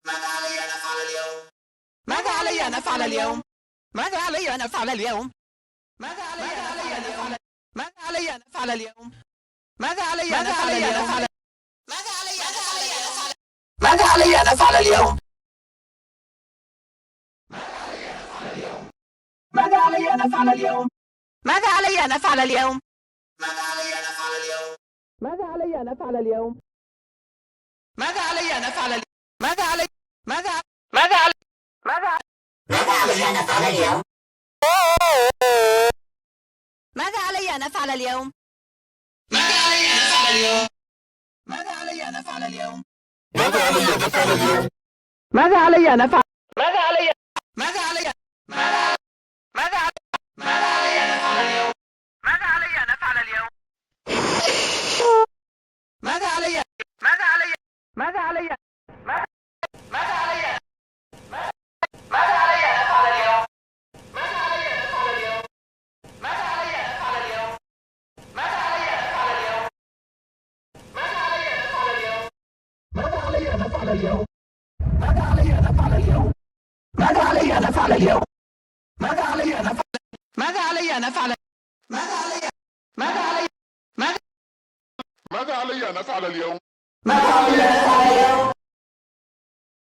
ماذا علي أن أفعل اليوم؟ ماذا علي أن أفعل اليوم؟ ماذا علي أن أفعل اليوم؟ ماذا علي أن أفعل اليوم؟ ماذا علي أن أفعل اليوم؟ ماذا علي أن أفعل اليوم؟ ماذا علي أن أفعل اليوم؟ ماذا علي أن أفعل اليوم؟ ماذا علي أن أفعل اليوم؟ ماذا علي أن أفعل اليوم؟ ماذا علي أن أفعل اليوم؟ ماذا علي أن أفعل اليوم؟ ماذا علي ماذا ماذا علي ماذا ماذا علي أن أفعل اليوم؟ ماذا علي أن أفعل اليوم؟ ماذا علي أن أفعل اليوم؟ ماذا علي أن أفعل اليوم؟ ماذا علي أن أفعل اليوم؟ ماذا علي أن أفعل؟ ماذا علي ماذا علي ماذا ماذا ماذا علي أن أفعل اليوم؟ ماذا علي أن أفعل اليوم؟ ماذا علي ماذا علي ماذا علي ماذا علي ماذا علي أن أفعل اليوم؟ ماذا علي أن أفعل اليوم؟ ماذا علي أن أفعل اليوم؟ ماذا علي أن أفعل اليوم؟ ماذا علي أن أفعل اليوم؟ ماذا علي أن أفعل اليوم؟ ماذا علي أن أفعل اليوم؟ ماذا علي أن أفعل اليوم؟ ماذا علي أن أفعل؟ ماذا علي أن أفعل؟ ماذا علي؟ ماذا علي ماذا ماذا علي أن أفعل اليوم؟ ماذا علي أن أفعل اليوم؟